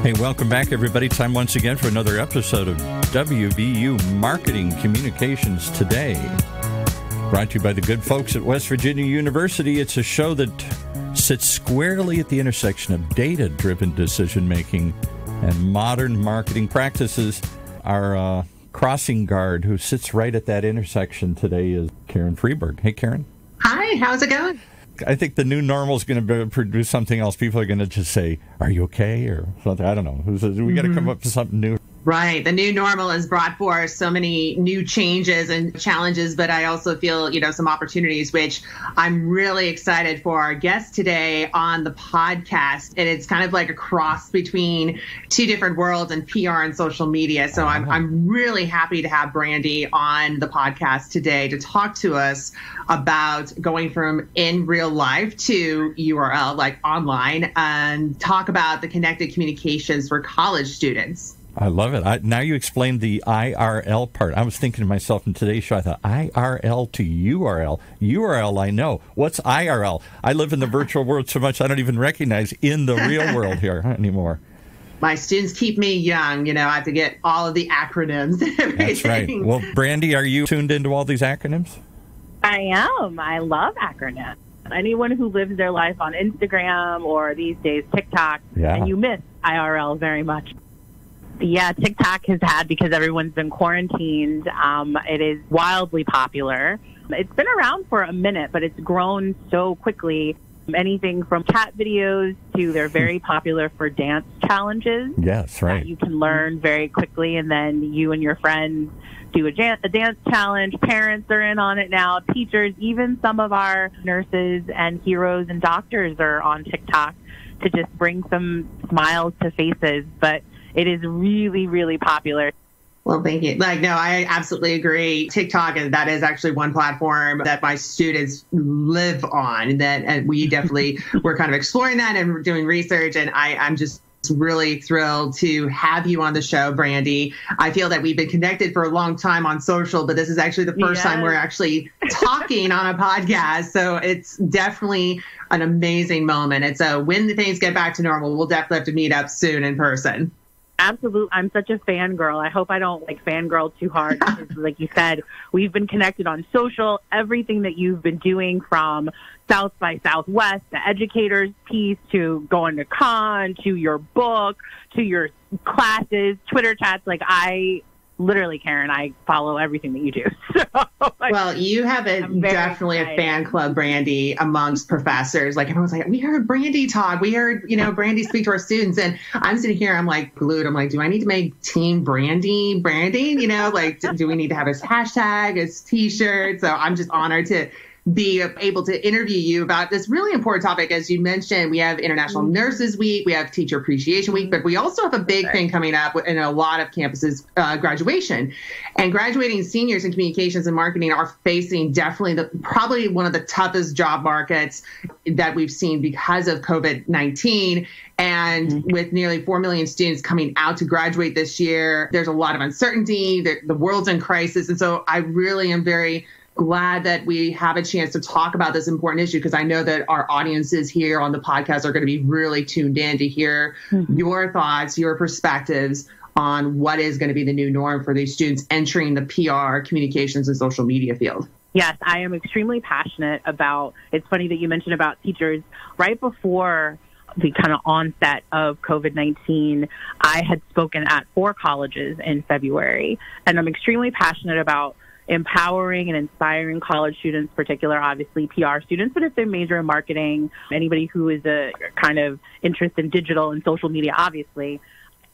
Hey, welcome back, everybody. Time once again for another episode of WVU Marketing Communications Today. Brought to you by the good folks at West Virginia University. It's a show that sits squarely at the intersection of data-driven decision-making and modern marketing practices. Our crossing guard who sits right at that intersection today is Karen Freeberg. Hey, Karen. Hi, how's it going? I think the new normal is going to produce something else. People are going to just say, "Are you okay?" or something. I don't know. We got to come up with something new. Right. The new normal has brought forth so many new changes and challenges, but I also feel, some opportunities, which I'm really excited for our guest today on the podcast. And it's kind of like a cross between two different worlds and PR and social media. So I'm really happy to have Brandi on the podcast today to talk to us about going from in real life to URL, like online, and talk about the connected communications for college students. I love it. Now you explained the IRL part. I was thinking to myself in today's show, I thought IRL to URL. URL, I know. What's IRL? I live in the virtual world so much I don't even recognize in the real world here anymore. My students keep me young. I have to get all of the acronyms and everything. That's right. Well, Brandi, are you tuned into all these acronyms? I am. I love acronyms. Anyone who lives their life on Instagram or these days TikTok, and you miss IRL very much. Yeah, TikTok has had, because everyone's been quarantined, it is wildly popular. It's been around for a minute, but it's grown so quickly. Anything from cat videos to they're very popular for dance challenges. Yes, right. You can learn very quickly, and then you and your friends do a dance challenge. Parents are in on it now. Teachers, even some of our nurses and heroes and doctors are on TikTok to just bring some smiles to faces. But it is really, really popular. Well, thank you. I absolutely agree. TikTok, that is actually one platform that my students live on. And we definitely, we're kind of exploring that and doing research. And I'm just really thrilled to have you on the show, Brandi. I feel that we've been connected for a long time on social, but this is actually the first time we're actually talking on a podcast. So it's definitely an amazing moment. And so when the things get back to normal, we'll definitely have to meet up soon in person. Absolutely. I'm such a fangirl. I hope I don't fangirl too hard because, like you said, we've been connected on social. Everything that you've been doing, from South by Southwest, the educators piece, to going to con, to your book, to your classes, Twitter chats. Literally, Karen, I follow everything that you do. Well, you have definitely excited. A fan club, Brandi, amongst professors. Everyone's like, we heard Brandi talk. We heard, Brandi speak to our students. And I'm sitting here, I'm glued. I'm like, do I need to make Team Brandi? Do we need to have his hashtag, his T-shirt? So I'm just honored to be able to interview you about this really important topic. As you mentioned, we have International Nurses Week, we have Teacher Appreciation Week, but we also have a big thing coming up in a lot of campuses, graduation. And graduating seniors in communications and marketing are facing definitely probably one of the toughest job markets that we've seen because of COVID-19. And with nearly 4 million students coming out to graduate this year, there's a lot of uncertainty. The world's in crisis. And so I really am very glad that we have a chance to talk about this important issue, because I know that our audiences here on the podcast are going to be really tuned in to hear your thoughts, your perspectives on what is going to be the new norm for these students entering the PR, communications, and social media field. Yes, I am extremely passionate about, it's funny that you mentioned about teachers. Right before the kind of onset of COVID-19, I had spoken at 4 colleges in February, and I'm extremely passionate about empowering and inspiring college students, particular, obviously PR students, but if they major in marketing, anybody who is a kind of interest in digital and social media, obviously,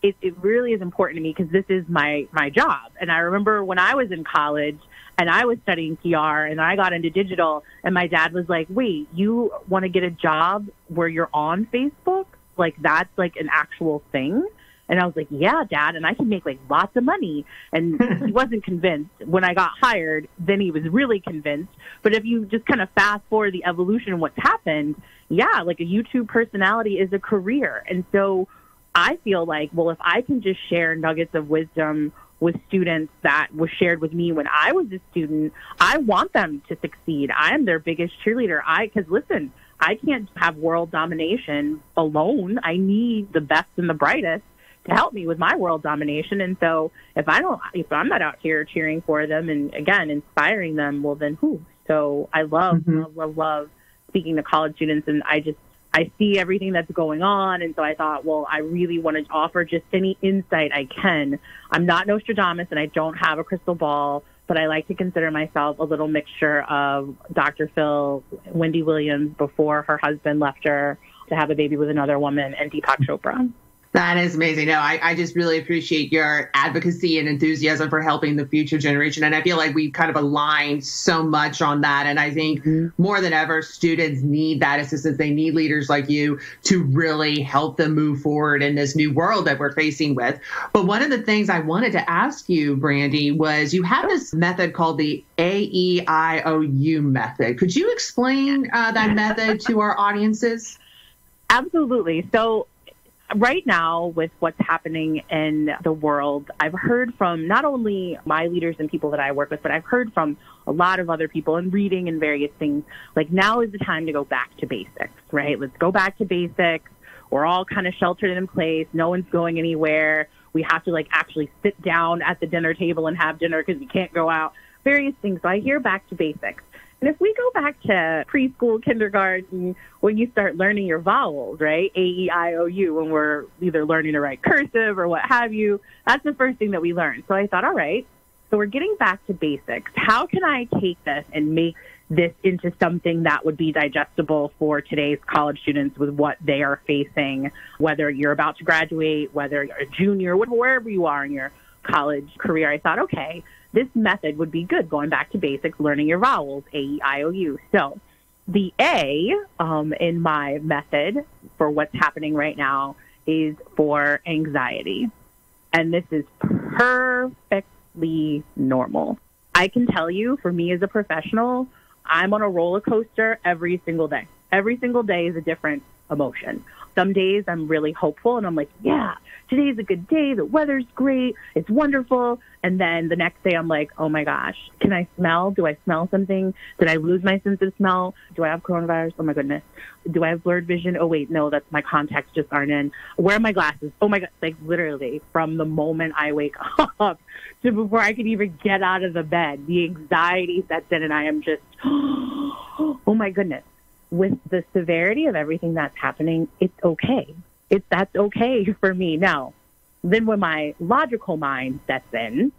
it really is important to me because this is my job. And I remember when I was in college and I was studying PR and I got into digital, and my dad was like, wait, you want to get a job where you're on Facebook? That's an actual thing? And I was like, yeah, Dad, and I can make lots of money. And he wasn't convinced. When I got hired, then he was really convinced. But if you just kind of fast forward the evolution of what's happened, a YouTube personality is a career. And so I feel if I can just share nuggets of wisdom with students that was shared with me when I was a student, I want them to succeed. I am their biggest cheerleader. Because listen, I can't have world domination alone. I need the best and the brightest. to help me with my world domination. And so if I'm not out here cheering for them and, again, inspiring them, well, then who? So I love speaking to college students, and I see everything that's going on. And so I thought, well, I really want to offer just any insight I can. I'm not Nostradamus and I don't have a crystal ball, but I like to consider myself a little mixture of Dr. Phil, Wendy Williams before her husband left her to have a baby with another woman, and Deepak Chopra. That is amazing. No, I just really appreciate your advocacy and enthusiasm for helping the future generation. And I feel like we've kind of aligned so much on that. And I think more than ever, students need that assistance. They need leaders like you to really help them move forward in this new world that we're facing with. But one of the things I wanted to ask you, Brandi, was you have this method called the AEIOU method. Could you explain that method to our audiences? Absolutely. So right now, with what's happening in the world, I've heard from not only my leaders and people that I work with, but I've heard from a lot of other people and reading and various things. Like, now is the time to go back to basics, right? Let's go back to basics. We're all kind of sheltered in place. No one's going anywhere. We have to actually sit down at the dinner table and have dinner because we can't go out. Various things. So I hear back to basics. And if we go back to preschool, kindergarten, when you start learning your vowels, right? A, E, I, O, U, when we're either learning to write cursive or what have you, that's the first thing that we learn. So I thought, all right, so we're getting back to basics. How can I take this and make this into something that would be digestible for today's college students with what they are facing, whether you're about to graduate, whether you're a junior, wherever you are in your college career? I thought, okay, this method would be good, going back to basics, learning your vowels, A, E, I, O, U. So the A in my method for what's happening right now is for anxiety. And this is perfectly normal. I can tell you, for me as a professional, I'm on a roller coaster every single day. Every single day is a different emotion. Some days I'm really hopeful and I'm like, yeah, today's a good day. The weather's great. It's wonderful. And then the next day I'm like, oh my gosh, can I smell? Do I smell something? Did I lose my sense of smell? Do I have coronavirus? Oh my goodness. Do I have blurred vision? Oh wait, no, that's my contacts just aren't in. Where are my glasses? Oh my God. Literally from the moment I wake up to before I can even get out of the bed, the anxiety sets in and I am just, oh my goodness. With the severity of everything that's happening, it's okay. That's okay for me. Now, then when my logical mind sets in,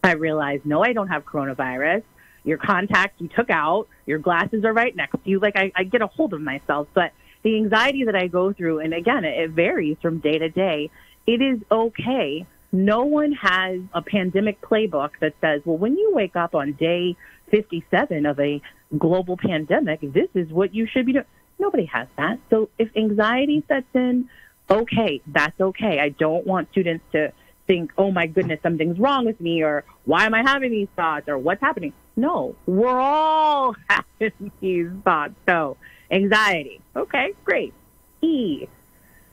I realize, no, I don't have coronavirus. Your contacts you took out, your glasses are right next to you. I get a hold of myself. But the anxiety that I go through, and again, it varies from day to day, it is okay. No one has a pandemic playbook that says, well, when you wake up on day 57 of a global pandemic, this is what you should be doing. Nobody has that. So if anxiety sets in, okay, that's okay. I don't want students to think, oh my goodness, something's wrong with me, or why am I having these thoughts, or what's happening? No, we're all having these thoughts. So anxiety, okay, great. E,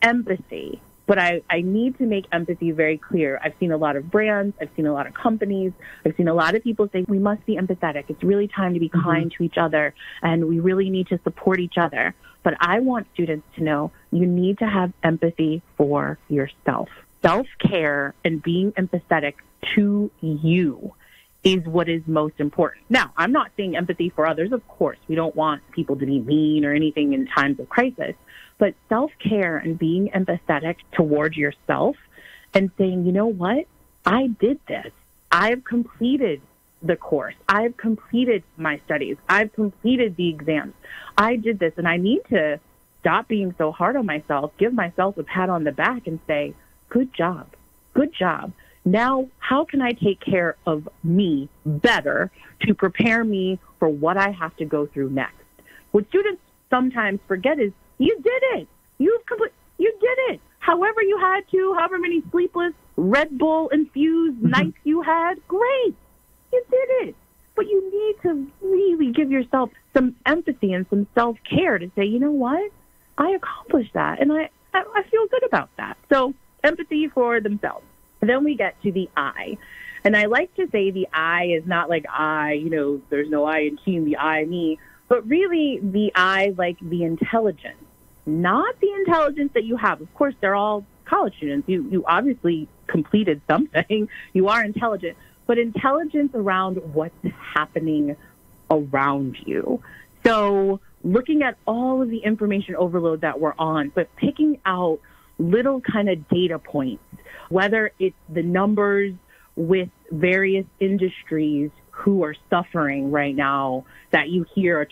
empathy. But I need to make empathy very clear. I've seen a lot of brands. I've seen a lot of companies. I've seen a lot of people say, we must be empathetic. It's really time to be kind to each other, and we really need to support each other. But I want students to know you need to have empathy for yourself. Self-care and being empathetic to you is what is most important. Now, I'm not saying empathy for others, of course. We don't want people to be mean or anything in times of crisis. But self-care and being empathetic towards yourself and saying, you know what? I did this. I've completed the course. I've completed my studies. I've completed the exams. I did this, and I need to stop being so hard on myself, give myself a pat on the back and say, good job. Good job. Now, how can I take care of me better to prepare me for what I have to go through next? What students sometimes forget is, you did it. You did it. However you had to, however many sleepless Red Bull infused nights you had, great. You did it. But you need to really give yourself some empathy and some self-care to say, you know what? I accomplished that, and I feel good about that. So empathy for themselves. And then we get to the I. And I like to say the I is not like I, there's no I in team, the I, me, but really the I, like the intelligence. Not the intelligence that you have. Of course, they're all college students. You obviously completed something. You are intelligent, but intelligence around what's happening around you. So looking at all of the information overload that we're on, but picking out little kind of data points, whether it's the numbers with various industries who are suffering right now, that you hear a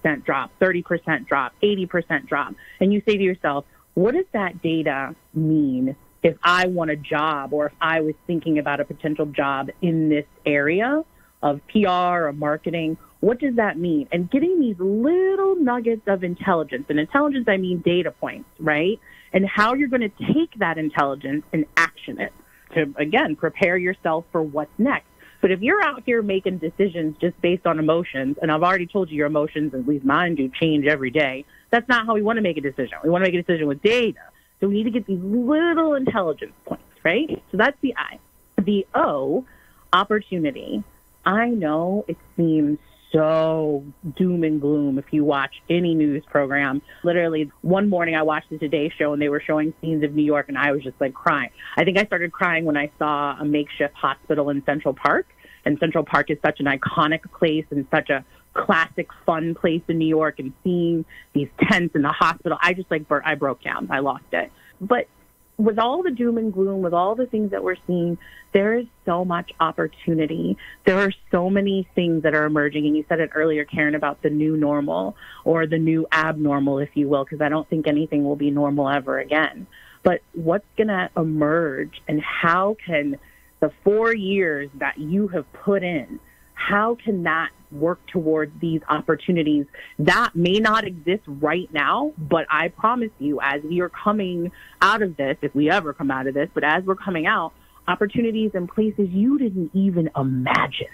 20% drop, 30% drop, 80% drop, and you say to yourself, what does that data mean if I want a job, or if I was thinking about a potential job in this area of PR or marketing? What does that mean? And getting these little nuggets of intelligence, and intelligence, I mean data points, right? And how you're going to take that intelligence and action it to, again, prepare yourself for what's next. But if you're out here making decisions just based on emotions, and I've already told you your emotions, at least mine do, change every day, that's not how we want to make a decision. We want to make a decision with data. So we need to get these little intelligence points, right? So that's the I. The O, opportunity. I know it seems so doom and gloom if you watch any news program. Literally, one morning I watched the Today Show and they were showing scenes of New York, and I was just like crying. I think I started crying when I saw a makeshift hospital in Central Park. And Central Park is such an iconic place and such a classic, fun place in New York, and seeing these tents in the hospital, I just I broke down. I lost it. But with all the doom and gloom, with all the things that we're seeing, there is so much opportunity. There are so many things that are emerging. And you said it earlier, Karen, about the new normal, or the new abnormal, if you will, because I don't think anything will be normal ever again. But what's going to emerge, and how can the 4 years that you have put in, how can that work towards these opportunities that may not exist right now? But I promise you, as we are coming out of this, if we ever come out of this, but as we're coming out, opportunities in places you didn't even imagine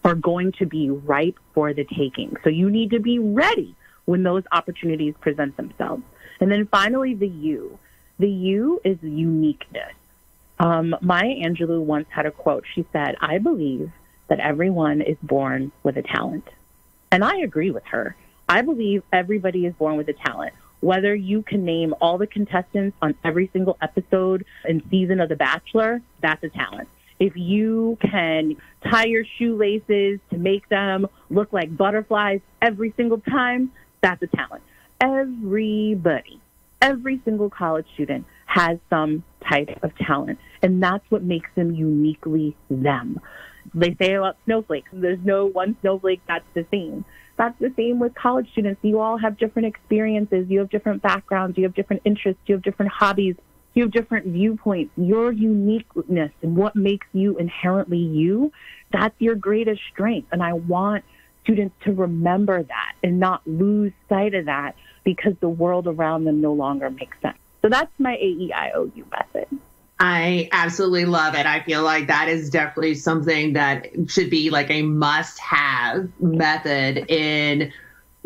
are going to be ripe for the taking. So you need to be ready when those opportunities present themselves. And then finally, the U. The U is uniqueness. Maya Angelou once had a quote. She said, I believe that everyone is born with a talent. And I agree with her. I believe everybody is born with a talent. Whether you can name all the contestants on every single episode and season of The Bachelor, that's a talent. If you can tie your shoelaces to make them look like butterflies every single time, that's a talent. Everybody, every single college student has some type of talent, and that's what makes them uniquely them. They say about snowflakes, there's no one snowflake that's the same. That's the same with college students. You all have different experiences. You have different backgrounds. You have different interests. You have different hobbies. You have different viewpoints. Your uniqueness and what makes you inherently you, that's your greatest strength. And I want students to remember that and not lose sight of that because the world around them no longer makes sense. So that's my AEIOU method. I absolutely love it. I feel like that is definitely something that should be like a must-have method in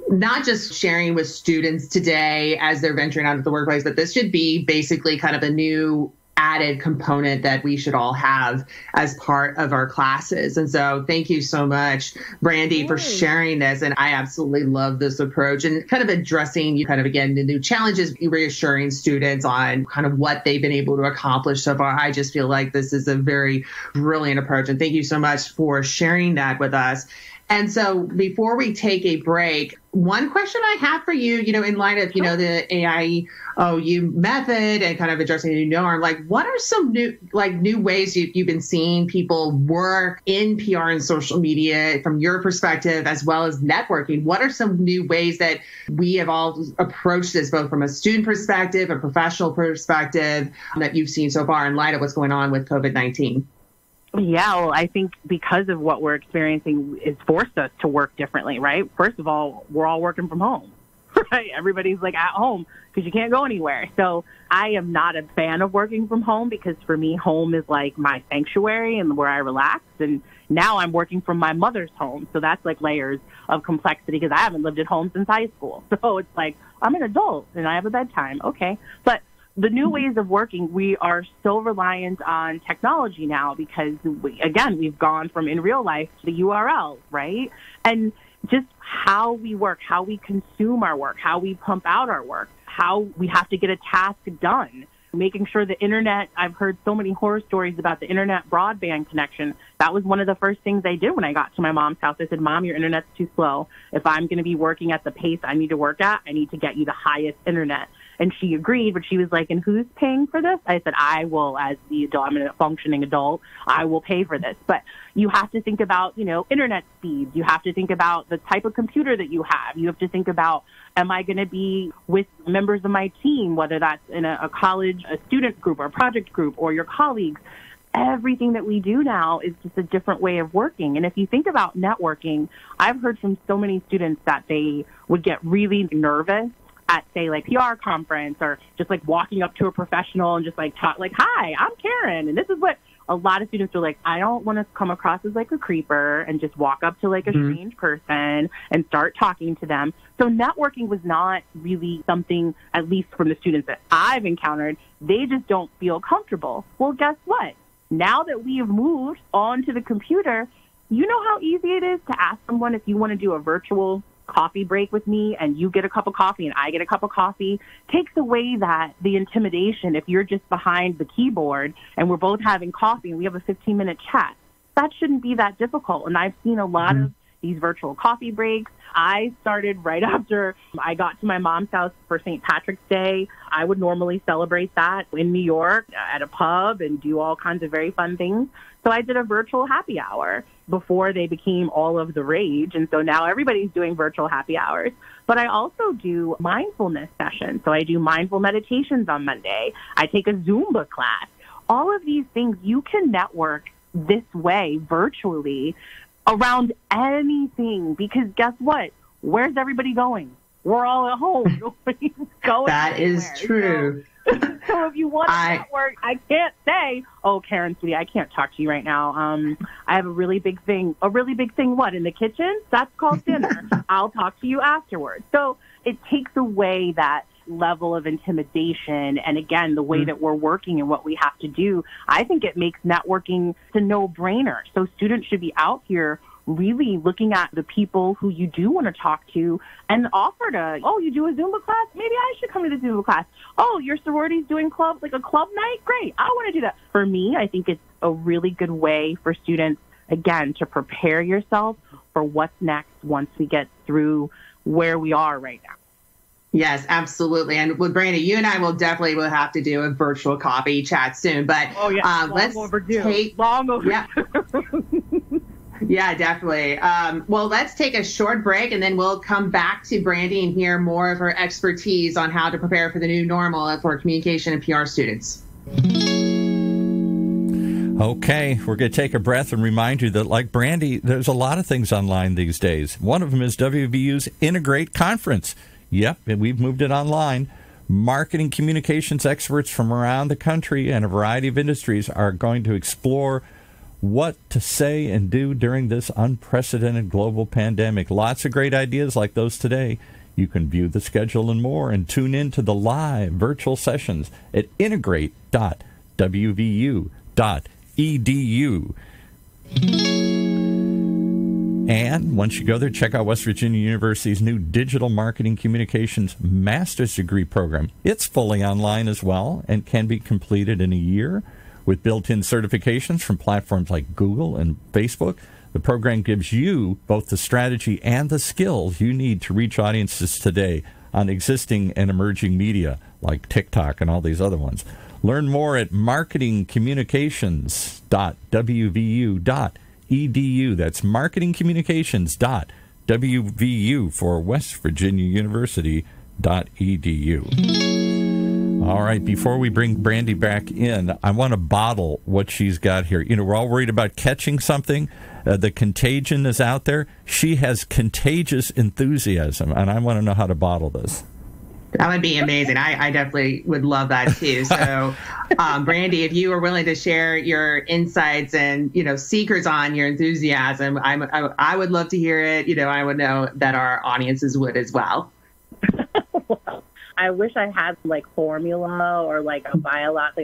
not just sharing with students today as they're venturing out into the workplace, but this should be basically kind of a new added component that we should all have as part of our classes. And so thank you so much, Brandi, for sharing this. And I absolutely love this approach and kind of addressing again, the new challenges, reassuring students on kind of what they've been able to accomplish so far. I just feel like this is a very brilliant approach. And thank you so much for sharing that with us. And so before we take a break, one question I have for you, in light of, the AIOU method and kind of addressing the new norm, like what are some new ways you've been seeing people work in PR and social media from your perspective, as well as networking? What are some new ways that we have all approached this, both from a student perspective, a professional perspective, that you've seen so far in light of what's going on with COVID-19? Yeah, well, I think because of what we're experiencing, it's forced us to work differently, right? First of all, we're all working from home, right? Everybody's like at home because you can't go anywhere. So I am not a fan of working from home because for me, home is like my sanctuary and where I relax. And now I'm working from my mother's home. So that's like layers of complexity because I haven't lived at home since high school. So it's like, I'm an adult and I have a bedtime. Okay. But the new ways of working, we are so reliant on technology now because, we've gone from in real life to the URL, right? And just how we work, how we consume our work, how we pump out our work, how we have to get a task done making sure the internet, I've heard so many horror stories about the internet broadband connection. That was one of the first things I did when I got to my mom's house. I said, Mom, your internet's too slow. If I'm going to be working at the pace I need to work at, I need to get you the highest internet. And she agreed, but she was like, and who's paying for this? I said, I will, as the adult, I'm a functioning adult, I will pay for this. But you have to think about, internet speeds. You have to think about the type of computer that you have. You have to think about, am I going to be with members of my team, whether that's in a college, a student group or a project group or your colleagues. Everything that we do now is just a different way of working. And if you think about networking, I've heard from so many students that they would get really nervous at, say, like PR conference or just like walking up to a professional and just like talk like, hi, I'm Karen. And this is what a lot of students are like, I don't want to come across as like a creeper and just walk up to like a strange person and start talking to them. So networking was not really something, at least from the students that I've encountered, they just don't feel comfortable. Well, guess what? Now that we have moved onto the computer, you know how easy it is to ask someone if you want to do a virtual coffee break with me and you get a cup of coffee and I get a cup of coffee. Takes away that the intimidation if you're just behind the keyboard and we're both having coffee and we have a 15-minute chat. That shouldn't be that difficult. And I've seen a lot of these virtual coffee breaks. I started right after I got to my mom's house for St. Patrick's Day. I would normally celebrate that in New York at a pub and do all kinds of very fun things. So I did a virtual happy hour before they became all of the rage. And so now everybody's doing virtual happy hours. But I also do mindfulness sessions. So I do mindful meditations on Monday. I take a Zumba class. All of these things, you can network this way virtually around anything, because guess what? Where's everybody going? We're all at home. Nobody's going That anywhere. is true. So if you want to network, I can't say, oh, Karen, sweetie, I can't talk to you right now. I have a really big thing. A really big thing what? In the kitchen? That's called dinner. I'll talk to you afterwards. So it takes away that level of intimidation and, again, the way that we're working and what we have to do. I think it makes networking a no-brainer. So students should be out here really looking at the people who you do want to talk to and offer to, oh, you do a Zumba class? Maybe I should come to the Zumba class. Oh, your sorority's doing club, like a club night? Great. I want to do that. For me, I think it's a really good way for students, again, to prepare yourself for what's next once we get through where we are right now. Yes, absolutely. And with Brandi, you and I will have to do a virtual coffee chat soon. But let's overdue. Long overdue. Yeah. Yeah, definitely. Well, let's take a short break and then we'll come back to Brandi and hear more of her expertise on how to prepare for the new normal for communication and PR students. Okay, we're going to take a breath and remind you that, like Brandi, there's a lot of things online these days. One of them is WVU's Integrate Conference. Yep, and we've moved it online. Marketing communications experts from around the country and a variety of industries are going to explore what to say and do during this unprecedented global pandemic. Lots of great ideas like those today. You can view the schedule and more and tune in to the live virtual sessions at integrate.wvu.edu. And once you go there, check out West Virginia University's new Digital Marketing Communications Master's Degree program. It's fully online as well and can be completed in a year with built-in certifications from platforms like Google and Facebook. The program gives you both the strategy and the skills you need to reach audiences today on existing and emerging media like TikTok and all these other ones. Learn more at marketingcommunications.wvu.edu. That's marketingcommunications.wvu for West Virginia University.edu. All right, before we bring Brandi back in, I want to bottle what she's got here. You know, we're all worried about catching something. The contagion is out there. She has contagious enthusiasm, and I want to know how to bottle this. That would be amazing. I definitely would love that too. So, Brandi, if you are willing to share your insights and, secrets on your enthusiasm, I would love to hear it. I would know that our audiences would as well. I wish I had formula or a I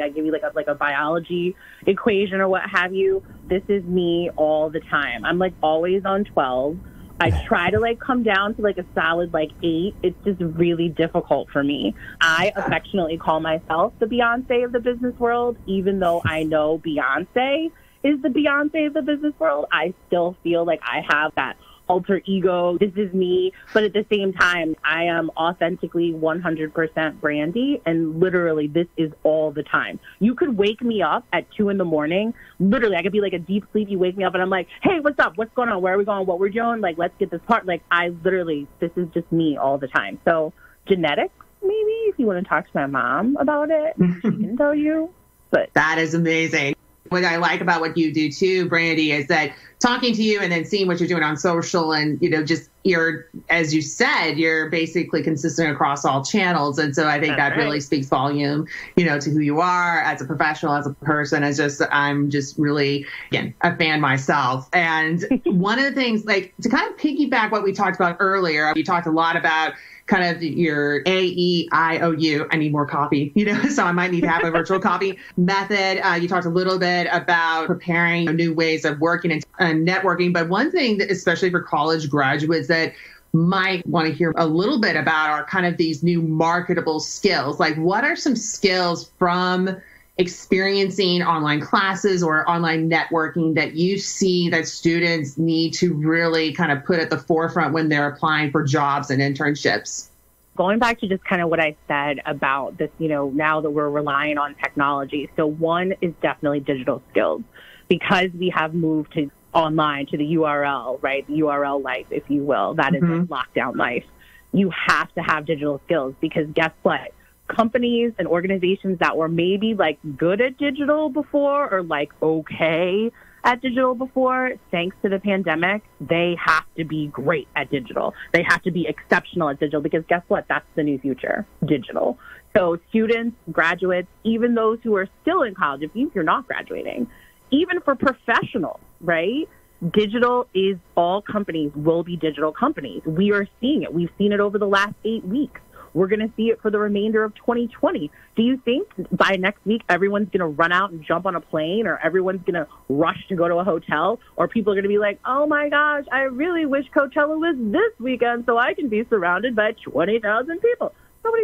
give you a biology equation or what have you. This is me all the time. I'm always on 12. I try to like come down to like a solid like 8. It's just really difficult for me. I affectionately call myself the Beyonce of the business world, even though I know Beyonce is the Beyonce of the business world. I still feel like I have that alter ego. This is me. But at the same time, I am authentically 100% Brandi. And literally, this is all the time. You could wake me up at 2 a.m. Literally, I could be like a deep sleep. You wake me up and I'm like, hey, what's up? What's going on? Where are we going? What we're doing? Like, let's get this part. Like, this is just me all the time. So genetics, maybe, if you want to talk to my mom about it, she can tell you. But that is amazing. What I like about what you do too, Brandi, is that talking to you and then seeing what you're doing on social and, just as you said, you're basically consistent across all channels. And so I think that really speaks volume, to who you are as a professional, as a person. I'm just really, again, a fan myself. And one of the things, like, to kind of piggyback what we talked about earlier, you talked a lot about kind of your AEIOU. I need more coffee, so I might need to have a virtual coffee method. You talked a little bit about preparing new ways of working and networking. But one thing that, especially for college graduates, that might want to hear a little bit about are kind of these new marketable skills. Like, what are some skills from experiencing online classes or online networking that you see that students need to really kind of put at the forefront when they're applying for jobs and internships? Going back to just kind of what I said about this, now that we're relying on technology. So one is definitely digital skills, because we have moved to online, to the URL, right? The URL life, if you will. That is lockdown life. You have to have digital skills, because guess what? Companies and organizations that were maybe like good at digital before, or like okay at digital before, thanks to the pandemic, they have to be great at digital. They have to be exceptional at digital, because guess what? That's the new future, digital. So students, graduates, even those who are still in college, if you're not graduating, even for professionals, right? Digital is, all companies will be digital companies. We are seeing it. We've seen it over the last 8 weeks. We're going to see it for the remainder of 2020. Do you think by next week everyone's going to run out and jump on a plane, or everyone's going to rush to go to a hotel, or people are going to be like, oh my gosh, I really wish Coachella was this weekend so I can be surrounded by 20,000 people?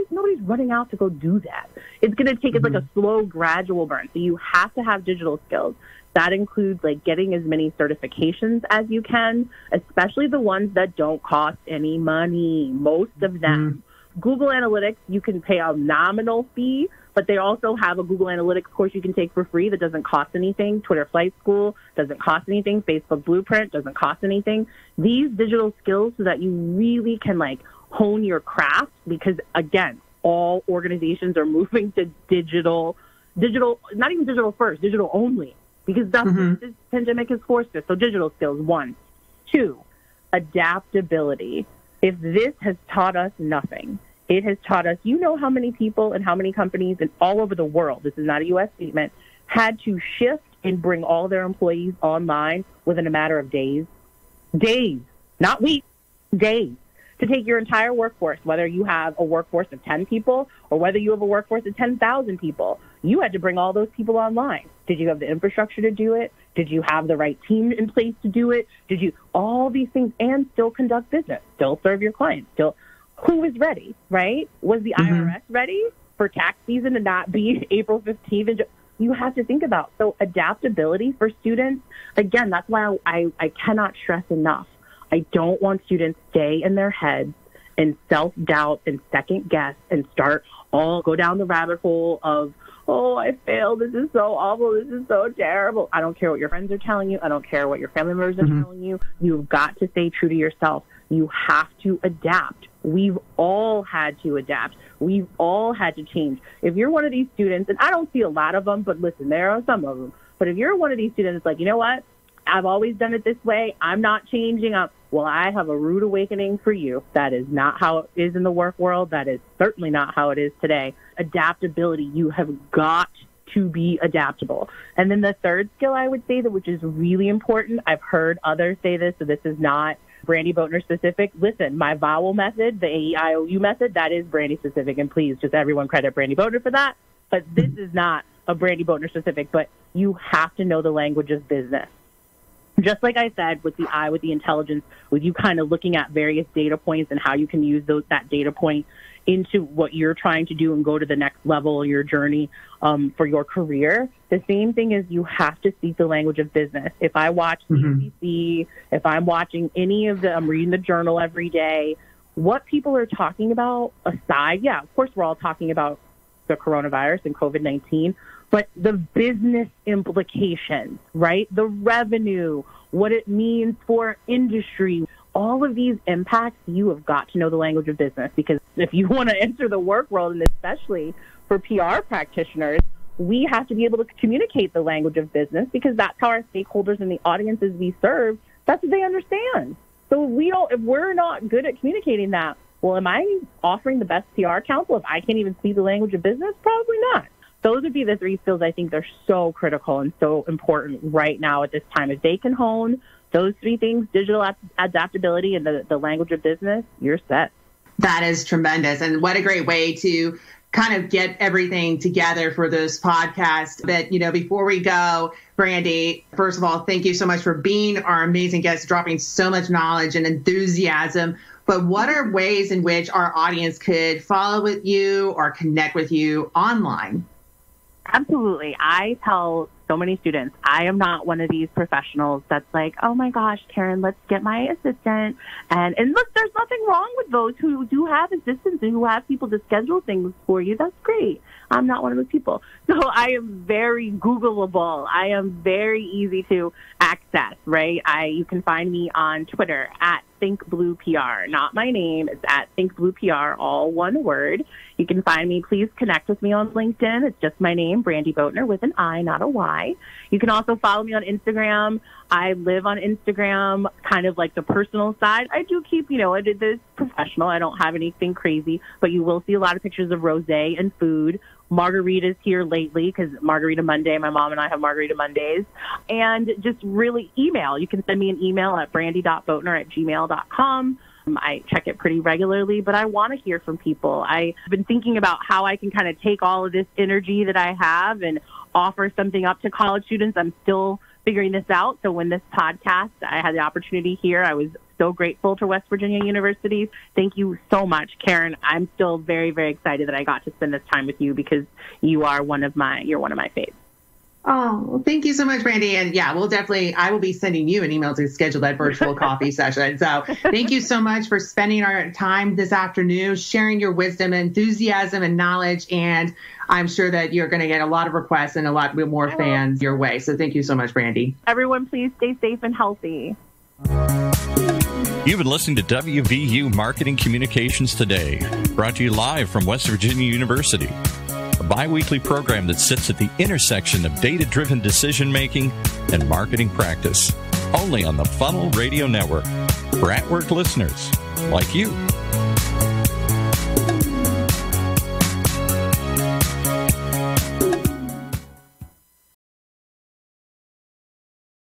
Nobody's running out to go do that. It's going to take it's like a slow, gradual burn. So you have to have digital skills. That includes like getting as many certifications as you can, especially the ones that don't cost any money, most of them. Google Analytics, you can pay a nominal fee, but they also have a Google Analytics course you can take for free that doesn't cost anything. Twitter Flight School doesn't cost anything. Facebook Blueprint doesn't cost anything. These digital skills so that you really can like hone your craft, because again, all organizations are moving to digital, not even digital first, digital only, because that's what this pandemic has forced us. So digital skills, 1. 2, adaptability. If this has taught us nothing, it has taught us, how many people and how many companies and all over the world, this is not a U.S. statement, had to shift and bring all their employees online within a matter of days. Days, not weeks, days. To take your entire workforce, whether you have a workforce of 10 people or whether you have a workforce of 10,000 people, you had to bring all those people online. Did you have the infrastructure to do it? Did you have the right team in place to do it? Did you all these things, and still conduct business, still serve your clients, still? Who was ready, right? Was the IRS ready for tax season to not be April 15th? You have to think about. So adaptability for students, again, that's why I cannot stress enough. I don't want students to stay in their heads and self-doubt and second-guess and go down the rabbit hole of, oh, I failed. This is so awful. This is so terrible. I don't care what your friends are telling you. I don't care what your family members are telling you. You've got to stay true to yourself. You have to adapt. We've all had to adapt. We've all had to change. If you're one of these students, and I don't see a lot of them, but listen, there are some of them. But if you're one of these students that's like, you know what? I've always done it this way. I'm not changing up. Well, I have a rude awakening for you. That is not how it is in the work world. That is certainly not how it is today. Adaptability. You have got to be adaptable. And then the third skill I would say, that which is really important, I've heard others say this, so this is not Brandi Boatner specific. Listen, my vowel method, the AEIOU method, that is Brandi specific. And please, just everyone credit Brandi Boatner for that. But this is not a Brandi Boatner specific, but you have to know the language of business. just like I said, with the eye, with the intelligence, with you kind of looking at various data points and how you can use that data point into what you're trying to do and go to the next level of your journey for your career. The same thing is you have to speak the language of business. If I watch CCC, if I'm watching I'm reading the journal every day, what people are talking about aside, yeah, of course we're all talking about the coronavirus and COVID-19, but the business implications, right? The revenue, what it means for industry, all of these impacts, you have got to know the language of business, because if you want to enter the work world, and especially for PR practitioners, we have to be able to communicate the language of business, because that's how our stakeholders and the audiences we serve, that's what they understand. So if we're not good at communicating that, well, am I offering the best PR counsel if I can't even speak the language of business? Probably not. Those would be the three skills I think they're so critical and so important right now at this time. If they can hone those three things, digital adaptability and the language of business, you're set. That is tremendous. And what a great way to kind of get everything together for this podcast. But, before we go, Brandi, first of all, thank you so much for being our amazing guest, dropping so much knowledge and enthusiasm. But what are ways in which our audience could follow with you or connect with you online? Absolutely. I tell so many students, I am not one of these professionals that's like, oh my gosh, Karen, let's get my assistant. And look, there's nothing wrong with those who do have assistants and who have people to schedule things for you. That's great. I'm not one of those people. So I am very Googleable. I am very easy to access, right? You can find me on Twitter at ThinkBluePR, not my name. It's at ThinkBluePR, all one word. You can find me. Please connect with me on LinkedIn. It's just my name, Brandi Boatner, with an I, not a Y. You can also follow me on Instagram. I live on Instagram, kind of like the personal side. I do keep, I did this professional. I don't have anything crazy, but you will see a lot of pictures of rosé and food. Margaritas here lately, because Margarita Monday, my mom and I have Margarita Mondays. And just really email. You can send me an email at brandi.boatner@gmail.com. I check it pretty regularly, but I want to hear from people. I've been thinking about how I can kind of take all of this energy that I have and offer something up to college students. I'm still figuring this out. So when this podcast, I had the opportunity here, I was so grateful to West Virginia University. Thank you so much, Karen. I'm still very, very excited that I got to spend this time with you, because you're one of my faves. Oh, well, thank you so much, Brandi. And yeah, I will be sending you an email to schedule that virtual coffee session. So thank you so much for spending our time this afternoon, sharing your wisdom, enthusiasm, and knowledge. And I'm sure that you're going to get a lot of requests and a lot more fans your way. So thank you so much, Brandi. Everyone, please stay safe and healthy. You've been listening to WVU Marketing Communications Today, brought to you live from West Virginia University. A bi-weekly program that sits at the intersection of data-driven decision-making and marketing practice, only on the Funnel Radio Network, for at-work listeners like you.